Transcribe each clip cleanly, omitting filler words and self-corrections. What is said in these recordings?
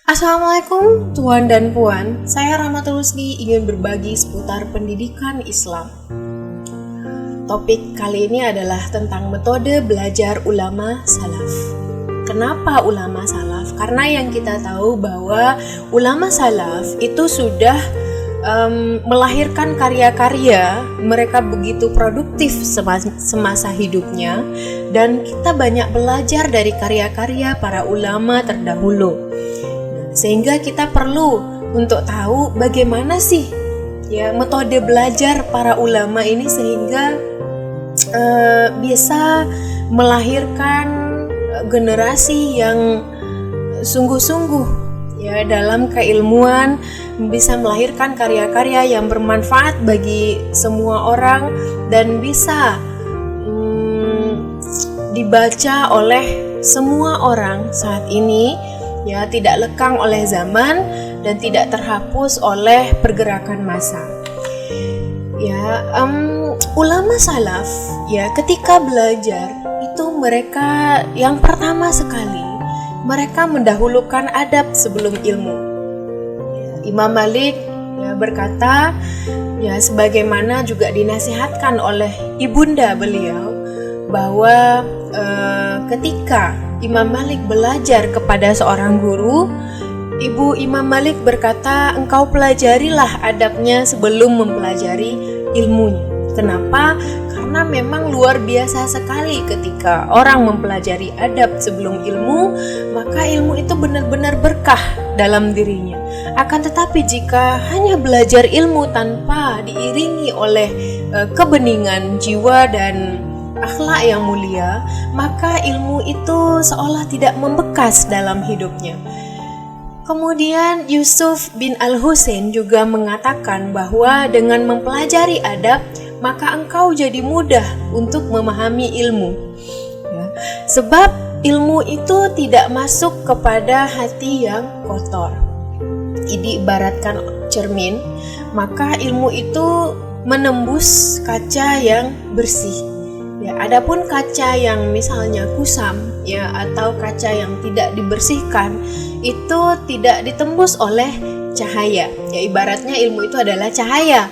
Assalamualaikum Tuan dan Puan, saya Rahmatul Husni ingin berbagi seputar pendidikan Islam. Topik kali ini adalah tentang metode belajar ulama salaf. Kenapa ulama salaf? Karena yang kita tahu bahwa ulama salaf itu sudah melahirkan karya-karya, mereka begitu produktif semasa hidupnya, dan kita banyak belajar dari karya-karya para ulama terdahulu. Sehingga kita perlu untuk tahu bagaimana sih metode belajar para ulama ini sehingga bisa melahirkan generasi yang sungguh-sungguh dalam keilmuan, bisa melahirkan karya-karya yang bermanfaat bagi semua orang dan bisa dibaca oleh semua orang saat ini, tidak lekang oleh zaman dan tidak terhapus oleh pergerakan massa. Ulama salaf ketika belajar itu mereka yang pertama sekali mereka mendahulukan adab sebelum ilmu. Imam Malik berkata, sebagaimana juga dinasihatkan oleh ibunda beliau, bahwa ketika Imam Malik belajar kepada seorang guru, ibu Imam Malik berkata, engkau pelajarilah adabnya sebelum mempelajari ilmunya. Kenapa? Karena memang luar biasa sekali ketika orang mempelajari adab sebelum ilmu, maka ilmu itu benar-benar berkah dalam dirinya. Akan tetapi jika hanya belajar ilmu tanpa diiringi oleh kebeningan jiwa dan akhlak yang mulia, maka ilmu itu seolah tidak membekas dalam hidupnya. Kemudian Yusuf bin Al-Husain juga mengatakan bahwa dengan mempelajari adab, maka engkau jadi mudah untuk memahami ilmu. Sebab ilmu itu tidak masuk kepada hati yang kotor. Ini ibaratkan cermin, maka ilmu itu menembus kaca yang bersih. Adapun kaca yang misalnya kusam atau kaca yang tidak dibersihkan itu tidak ditembus oleh cahaya. Ibaratnya ilmu itu adalah cahaya.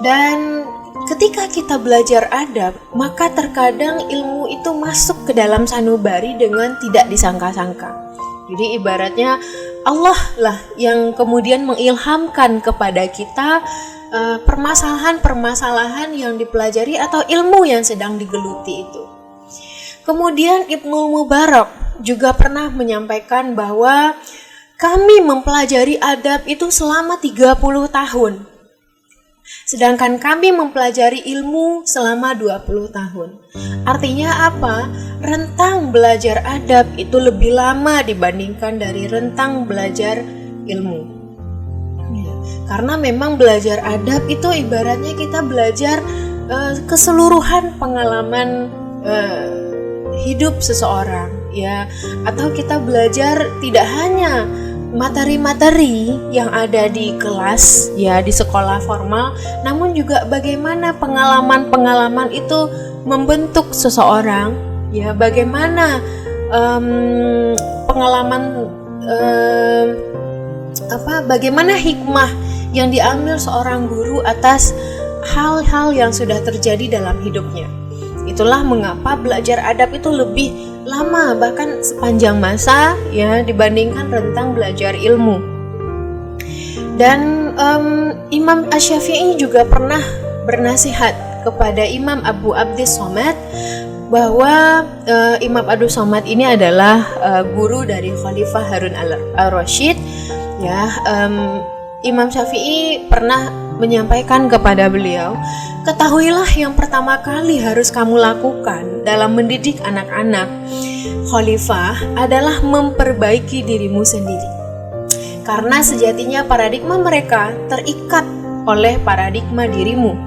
Dan ketika kita belajar adab, maka terkadang ilmu itu masuk ke dalam sanubari dengan tidak disangka-sangka. Jadi ibaratnya Allah lah yang kemudian mengilhamkan kepada kita permasalahan-permasalahan yang dipelajari atau ilmu yang sedang digeluti itu. Kemudian Ibnu Mubarak juga pernah menyampaikan bahwa kami mempelajari adab itu selama 30 tahun. Sedangkan kami mempelajari ilmu selama 20 tahun. Artinya apa? Rentang belajar adab itu lebih lama dibandingkan dari rentang belajar ilmu. Karena memang belajar adab itu ibaratnya kita belajar keseluruhan pengalaman hidup seseorang, atau kita belajar tidak hanya materi-materi yang ada di kelas, di sekolah formal, namun juga bagaimana pengalaman-pengalaman itu membentuk seseorang, bagaimana bagaimana hikmah yang diambil seorang guru atas hal-hal yang sudah terjadi dalam hidupnya. Itulah mengapa belajar adab itu lebih lama, bahkan sepanjang masa dibandingkan rentang belajar ilmu. Dan Imam Asy-Syafi'i juga pernah bernasihat kepada Imam Abu Abdis Somad bahwa Imam Abdus Somad ini adalah guru dari Khalifah Harun al-Rasyid. Imam Syafi'i pernah menyampaikan kepada beliau, ketahuilah yang pertama kali harus kamu lakukan dalam mendidik anak-anak khalifah adalah memperbaiki dirimu sendiri. Karena sejatinya paradigma mereka terikat oleh paradigma dirimu.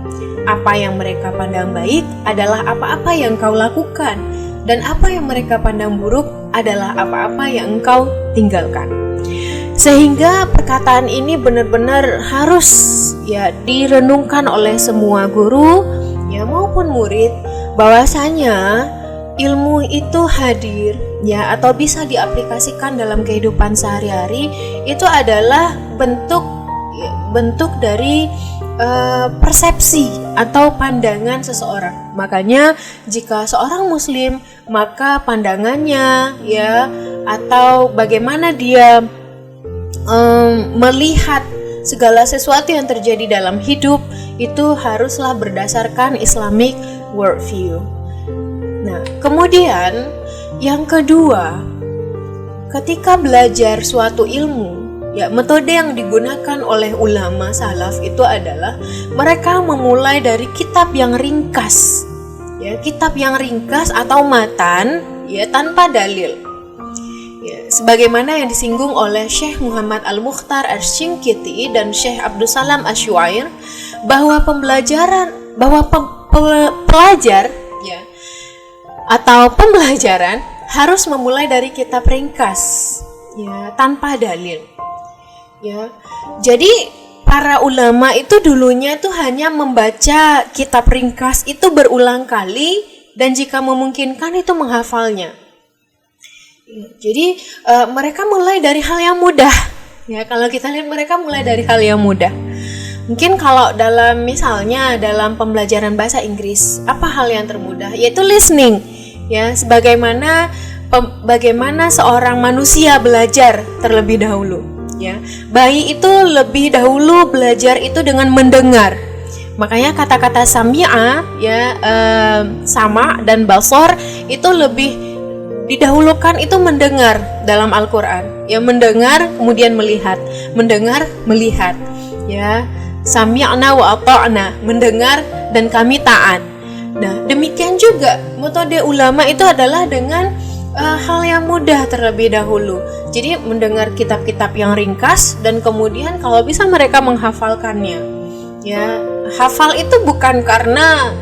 Apa yang mereka pandang baik adalah apa-apa yang kau lakukan, dan apa yang mereka pandang buruk adalah apa-apa yang engkau tinggalkan. Sehingga perkataan ini benar-benar harus direnungkan oleh semua guru maupun murid, bahwasanya ilmu itu hadir ya, atau bisa diaplikasikan dalam kehidupan sehari-hari, itu adalah bentuk dari persepsi atau pandangan seseorang. Makanya jika seorang muslim, maka pandangannya, ya, atau bagaimana dia melihat segala sesuatu yang terjadi dalam hidup itu haruslah berdasarkan Islamic worldview. Nah, kemudian yang kedua, ketika belajar suatu ilmu, ya, metode yang digunakan oleh ulama salaf itu adalah mereka memulai dari kitab yang ringkas, ya, kitab yang ringkas atau matan, ya, tanpa dalil. Ya, sebagaimana yang disinggung oleh Syekh Muhammad Al-Mukhtar Asy-Syinkiti dan Syekh Abdus Salam Asy-Syuair, bahwa pelajar, ya, atau pembelajaran harus memulai dari kitab ringkas, ya, tanpa dalil. Ya, jadi para ulama itu dulunya itu hanya membaca kitab ringkas itu berulang kali dan jika memungkinkan itu menghafalnya. Ya, jadi mereka mulai dari hal yang mudah. Ya, kalau kita lihat mereka mulai dari hal yang mudah. Mungkin kalau misalnya dalam pembelajaran bahasa Inggris, apa hal yang termudah? Yaitu listening. Ya, bagaimana seorang manusia belajar terlebih dahulu. Ya, bayi itu lebih dahulu belajar itu dengan mendengar. Makanya kata-kata sami'a, ya, sama dan basor itu lebih didahulukan itu mendengar dalam Al-Quran. Ya, mendengar kemudian melihat, mendengar melihat. Ya, sami'na wa ata'na, mendengar dan kami taat. Nah, demikian juga metode ulama itu adalah dengan hal yang mudah terlebih dahulu. Jadi mendengar kitab-kitab yang ringkas dan kemudian kalau bisa mereka menghafalkannya. Ya, hafal itu bukan karena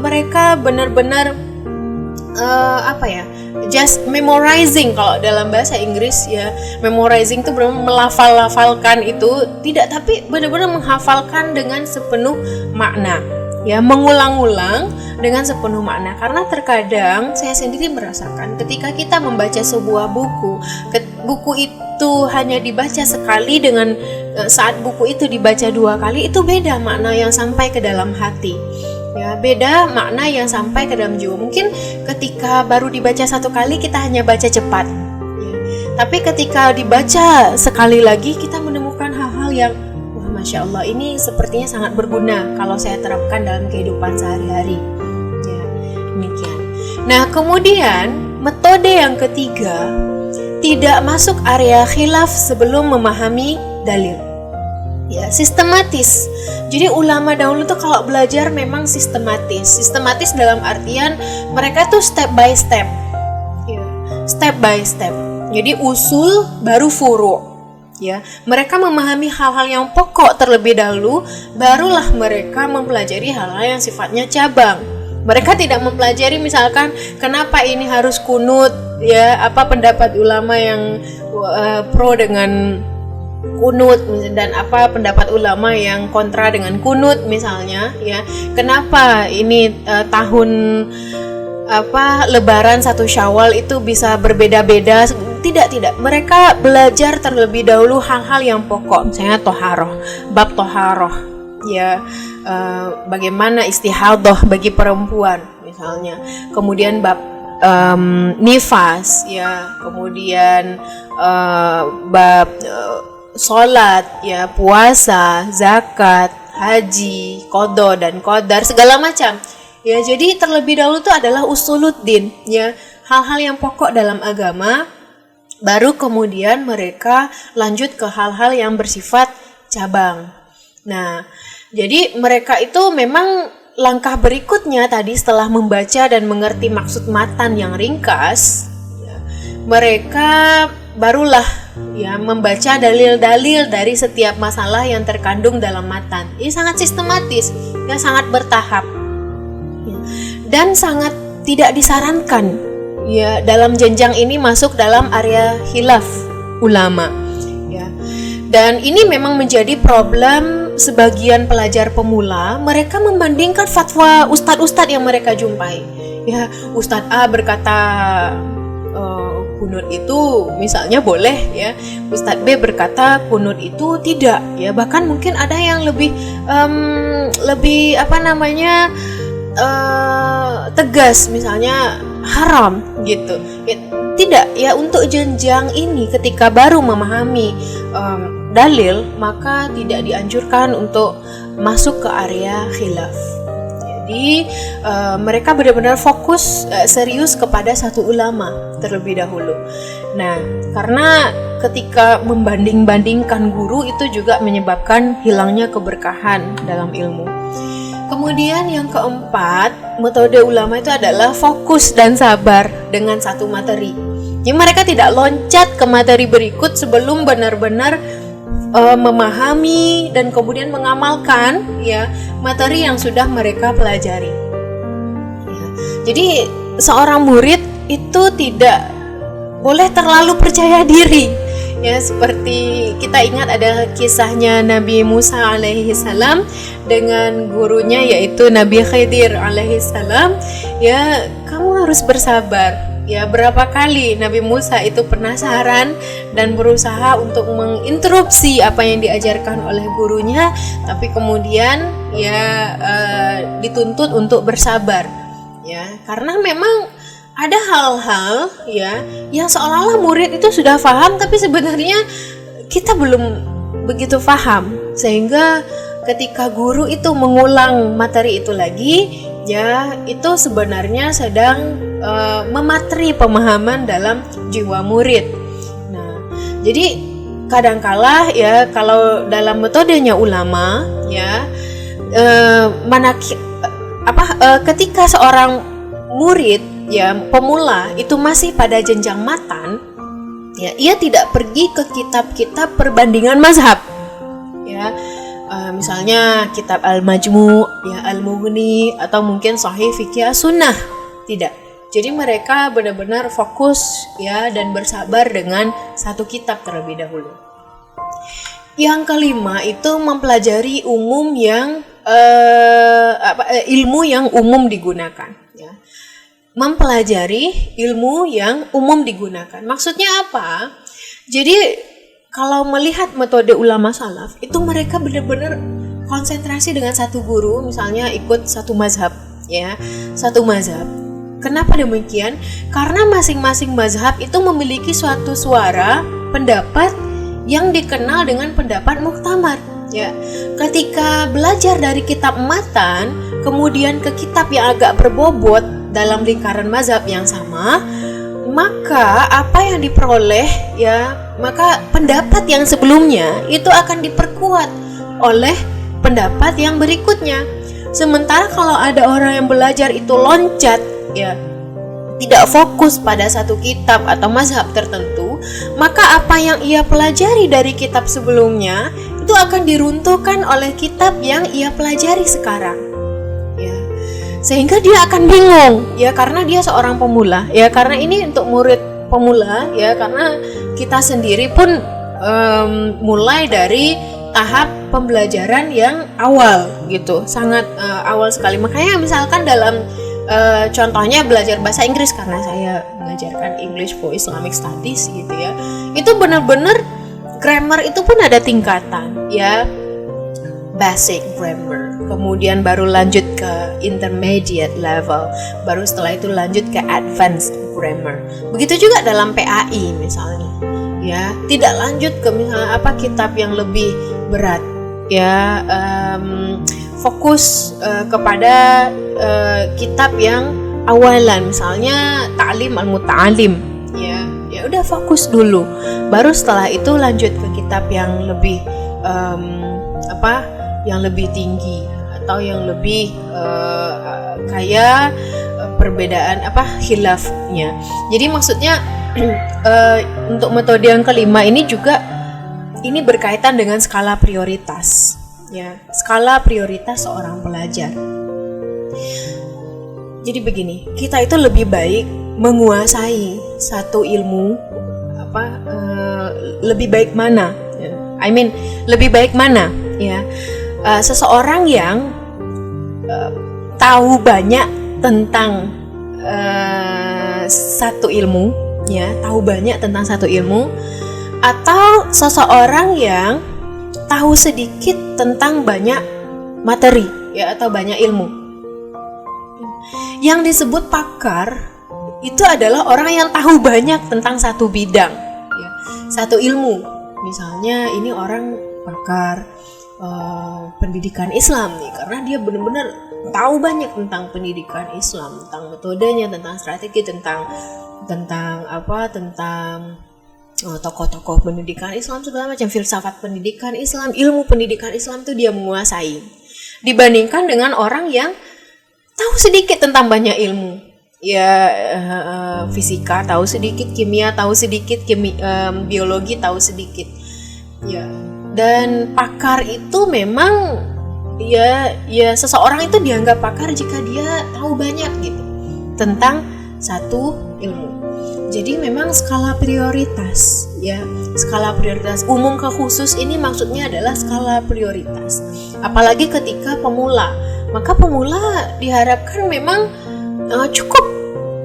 mereka benar-benar just memorizing. Kalau dalam bahasa Inggris, ya, memorizing itu benar-benar melafal-lafalkan itu tidak, tapi benar-benar menghafalkan dengan sepenuh makna. Ya, mengulang-ulang dengan sepenuh makna. Karena terkadang saya sendiri merasakan ketika kita membaca sebuah buku itu hanya dibaca sekali dengan saat buku itu dibaca 2 kali, itu beda makna yang sampai ke dalam hati. Ya, beda makna yang sampai ke dalam jiwa. Mungkin ketika baru dibaca 1 kali kita hanya baca cepat. Ya. Tapi ketika dibaca sekali lagi kita menemukan hal-hal yang Masya Allah, ini sepertinya sangat berguna kalau saya terapkan dalam kehidupan sehari-hari. Ya, demikian. Nah, kemudian metode yang ketiga, tidak masuk area khilaf sebelum memahami dalil. Ya, sistematis. Jadi ulama dahulu tuh kalau belajar memang sistematis. Sistematis dalam artian mereka tuh step by step. Ya, step by step. Jadi usul baru furu'. Ya, mereka memahami hal-hal yang pokok terlebih dahulu, barulah mereka mempelajari hal-hal yang sifatnya cabang. Mereka tidak mempelajari misalkan kenapa ini harus kunut, ya, apa pendapat ulama yang pro dengan kunut dan apa pendapat ulama yang kontra dengan kunut misalnya, ya. Kenapa ini tahun Lebaran 1 Syawal itu bisa berbeda-beda. Tidak. Mereka belajar terlebih dahulu hal-hal yang pokok. Misalnya toharoh, bab toharoh. Ya, bagaimana istihadah bagi perempuan misalnya. Kemudian bab nifas, ya. Kemudian bab sholat, ya, puasa, zakat, haji, qada dan qadar, segala macam. Ya, jadi terlebih dahulu itu adalah usuluddin, ya, hal-hal yang pokok dalam agama. Baru kemudian mereka lanjut ke hal-hal yang bersifat cabang. Nah, jadi mereka itu memang langkah berikutnya tadi setelah membaca dan mengerti maksud matan yang ringkas, ya, mereka barulah, ya, membaca dalil-dalil dari setiap masalah yang terkandung dalam matan. Ini sangat sistematis, ya, sangat bertahap, ya, dan sangat tidak disarankan, ya, dalam jenjang ini masuk dalam area khilaf ulama, ya. Dan ini memang menjadi problem sebagian pelajar pemula, mereka membandingkan fatwa ustadz-ustadz yang mereka jumpai. Ya, Ustadz A berkata kunut itu misalnya boleh, ya. Ustadz B berkata kunut itu tidak, ya. Bahkan mungkin ada yang lebih tegas, misalnya haram gitu. Ya, tidak, ya, untuk jenjang ini ketika baru memahami dalil, maka tidak dianjurkan untuk masuk ke area khilaf. Jadi mereka benar-benar fokus serius kepada satu ulama terlebih dahulu. Nah, karena ketika membanding-bandingkan guru itu juga menyebabkan hilangnya keberkahan dalam ilmu. Kemudian yang keempat, metode ulama itu adalah fokus dan sabar dengan satu materi. Jadi mereka tidak loncat ke materi berikut sebelum benar-benar memahami dan kemudian mengamalkan, ya, materi yang sudah mereka pelajari. Ya. Jadi seorang murid itu tidak boleh terlalu percaya diri. Ya, seperti kita ingat ada kisahnya Nabi Musa alaihi salam dengan gurunya yaitu Nabi Khidir alaihi salam. Ya, kamu harus bersabar. Ya, berapa kali Nabi Musa itu penasaran dan berusaha untuk menginterupsi apa yang diajarkan oleh gurunya, tapi kemudian ya dituntut untuk bersabar. Ya, karena memang ada hal-hal, ya, yang seolah-olah murid itu sudah paham tapi sebenarnya kita belum begitu paham, sehingga ketika guru itu mengulang materi itu lagi, ya, itu sebenarnya sedang memateri pemahaman dalam jiwa murid. Nah, jadi kadangkala, ya, kalau dalam metodenya ulama, ya, ketika seorang murid, ya, pemula itu masih pada jenjang matan, ya, ia tidak pergi ke kitab-kitab perbandingan mazhab, ya, misalnya kitab Al-Majmu', ya, Al-Mughni, atau mungkin Sahih Fiqh Sunnah. Tidak. Jadi mereka benar-benar fokus, ya, dan bersabar dengan satu kitab terlebih dahulu. Yang kelima itu mempelajari ilmu yang umum digunakan, ya. Mempelajari ilmu yang umum digunakan. Maksudnya apa? Jadi kalau melihat metode ulama salaf, itu mereka benar-benar konsentrasi dengan satu guru, misalnya ikut satu mazhab, ya, satu mazhab. Kenapa demikian? Karena masing-masing mazhab itu memiliki suatu suara pendapat yang dikenal dengan pendapat muktamar, ya. Ketika belajar dari kitab matan, kemudian ke kitab yang agak berbobot dalam lingkaran mazhab yang sama, maka apa yang diperoleh, ya, maka pendapat yang sebelumnya itu akan diperkuat oleh pendapat yang berikutnya. Sementara kalau ada orang yang belajar itu loncat, ya, tidak fokus pada satu kitab atau mazhab tertentu, maka apa yang ia pelajari dari kitab sebelumnya itu akan diruntuhkan oleh kitab yang ia pelajari sekarang, ya. Sehingga dia akan bingung, ya, karena dia seorang pemula, ya, karena ini untuk murid pemula, ya, karena kita sendiri pun mulai dari tahap pembelajaran yang awal gitu, sangat awal sekali. Makanya misalkan dalam contohnya belajar bahasa Inggris, karena saya mengajarkan English for Islamic Studies gitu, ya, itu benar-benar grammar itu pun ada tingkatan, ya, basic grammar, kemudian baru lanjut ke intermediate level, baru setelah itu lanjut ke advanced grammar. Begitu juga dalam PAI misalnya, ya, tidak lanjut ke misalnya kitab yang lebih berat, ya, fokus kepada kitab yang awalan, misalnya Ta'lim al-Muta'alim, ya, ya udah fokus dulu, baru setelah itu lanjut ke kitab yang lebih yang lebih tinggi atau yang lebih kaya perbedaan khilafnya. Jadi maksudnya untuk metode yang kelima ini juga ini berkaitan dengan skala prioritas, ya, skala prioritas seorang pelajar. Jadi begini, kita itu lebih baik menguasai satu ilmu lebih baik mana? Lebih baik mana, ya? seseorang yang tahu banyak tentang satu ilmu, ya, tahu banyak tentang satu ilmu, atau seseorang yang tahu sedikit tentang banyak materi, ya, atau banyak ilmu. Yang disebut pakar itu adalah orang yang tahu banyak tentang satu bidang, ya, satu ilmu. Misalnya ini orang pakar pendidikan Islam nih, karena dia benar-benar tahu banyak tentang pendidikan Islam, tentang metodenya, tentang strategi, tentang tokoh-tokoh pendidikan Islam, segala macam filsafat pendidikan Islam, ilmu pendidikan Islam itu dia menguasai. Dibandingkan dengan orang yang tahu sedikit tentang banyak ilmu, ya, fisika tahu sedikit, kimia tahu sedikit, biologi tahu sedikit, ya. Dan pakar itu memang ya seseorang itu dianggap pakar jika dia tahu banyak gitu tentang satu ilmu. Jadi memang skala prioritas, ya, skala prioritas umum ke khusus ini maksudnya adalah skala prioritas. Apalagi ketika pemula, maka pemula diharapkan memang cukup,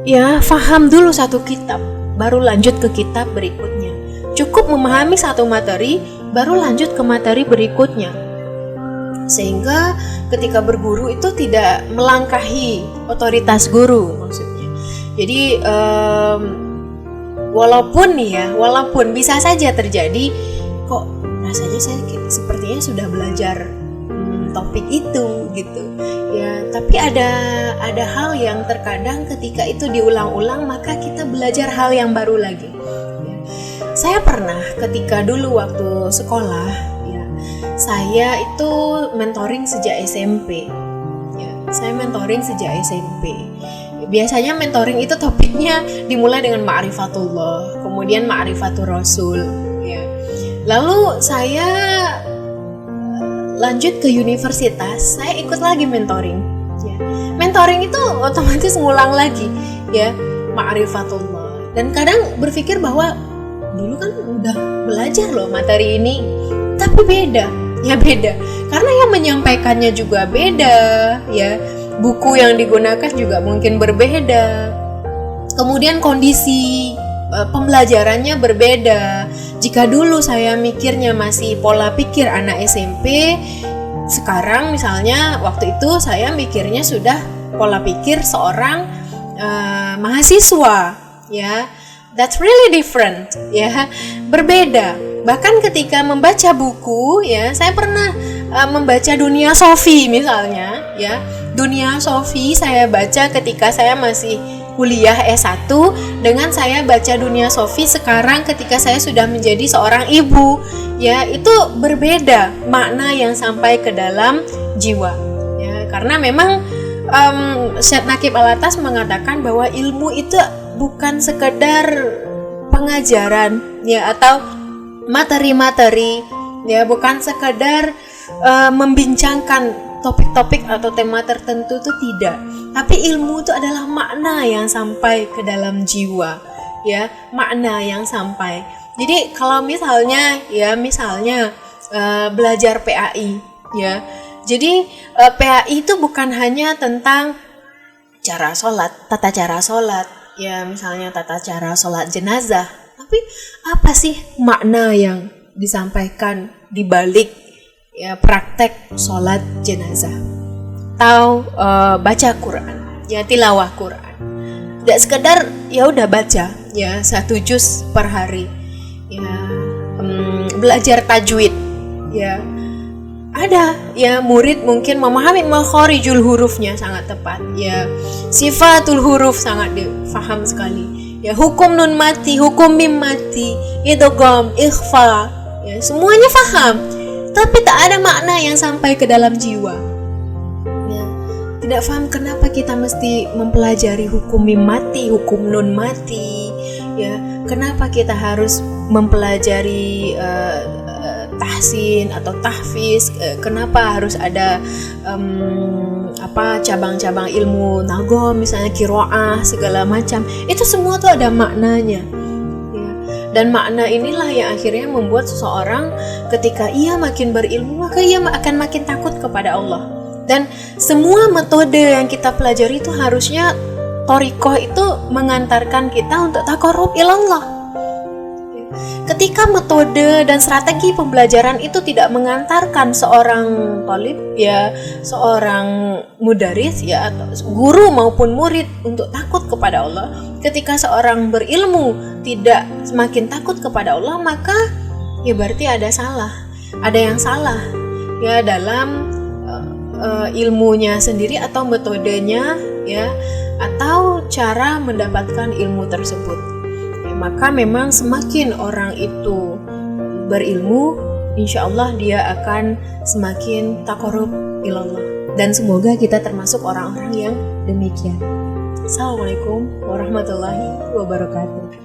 ya, faham dulu satu kitab, baru lanjut ke kitab berikutnya. Cukup memahami satu materi, baru lanjut ke materi berikutnya. Sehingga ketika berguru itu tidak melangkahi otoritas guru maksudnya. Jadi walaupun bisa saja terjadi, kok rasanya saya sepertinya sudah belajar topik itu gitu, ya, tapi ada hal yang terkadang ketika itu diulang-ulang maka kita belajar hal yang baru lagi, ya. Saya pernah ketika dulu waktu sekolah, ya, saya itu mentoring sejak SMP, ya, saya mentoring sejak SMP. Biasanya mentoring itu topiknya dimulai dengan ma'rifatullah, kemudian ma'rifatur rasul, ya. Lalu saya lanjut ke universitas, saya ikut lagi mentoring, ya. Mentoring itu otomatis ngulang lagi, ya, ma'rifatullah. Dan kadang berpikir bahwa dulu kan udah belajar loh materi ini, tapi beda, ya, beda. Karena yang menyampaikannya juga beda, ya. Buku yang digunakan juga mungkin berbeda. Kemudian kondisi pembelajarannya berbeda. Jika dulu saya mikirnya masih pola pikir anak SMP, sekarang misalnya waktu itu saya mikirnya sudah pola pikir seorang mahasiswa, ya. That's really different, ya. Berbeda. Bahkan ketika membaca buku, ya, saya pernah membaca Dunia Sofi misalnya, ya. Dunia Sofi saya baca ketika saya masih kuliah S1 dengan saya baca Dunia Sofi sekarang ketika saya sudah menjadi seorang ibu, ya, itu berbeda makna yang sampai ke dalam jiwa, ya. Karena memang Syed Naqib Al-Atas mengatakan bahwa ilmu itu bukan sekedar pengajaran, ya, atau materi-materi, ya, bukan sekedar membincangkan topik-topik atau tema tertentu, itu tidak. Tapi ilmu itu adalah makna yang sampai ke dalam jiwa, ya, makna yang sampai. Jadi kalau misalnya belajar PAI, ya. Jadi PAI itu bukan hanya tentang tata cara sholat, ya, misalnya tata cara sholat jenazah, tapi apa sih makna yang disampaikan di balik, ya, praktek sholat jenazah atau baca Quran, ya, tilawah Quran. Tidak sekedar ya udah baca, ya, 1 juz per hari, ya, belajar tajwid, ya. Ada, ya, murid mungkin memahami makharijul hurufnya sangat tepat, ya, sifatul huruf sangat difaham sekali, ya, hukum nun mati, hukum mim mati, idgham, ikhfa, ya, semuanya faham. Tapi tak ada makna yang sampai ke dalam jiwa, ya. Tidak paham kenapa kita mesti mempelajari hukum mim mati, hukum nun mati, ya. Kenapa kita harus mempelajari tahsin atau tahfiz, kenapa harus ada cabang-cabang ilmu nagom, misalnya qiraah segala macam. Itu semua tuh ada maknanya, ya. Dan makna inilah yang akhirnya membuat seseorang ketika ia makin berilmu, maka ia akan makin takut kepada Allah. Dan semua metode yang kita pelajari itu harusnya, thoriqoh itu mengantarkan kita untuk taqarrub ilallah. Ketika metode dan strategi pembelajaran itu tidak mengantarkan seorang talib, ya seorang mudaris, ya atau guru maupun murid untuk takut kepada Allah, ketika seorang berilmu tidak semakin takut kepada Allah, maka ya berarti ada yang salah ya dalam ilmunya sendiri atau metodenya, ya atau cara mendapatkan ilmu tersebut. Maka memang semakin orang itu berilmu, insya Allah dia akan semakin taqarrub ilallah. Dan semoga kita termasuk orang-orang yang demikian. Assalamualaikum warahmatullahi wabarakatuh.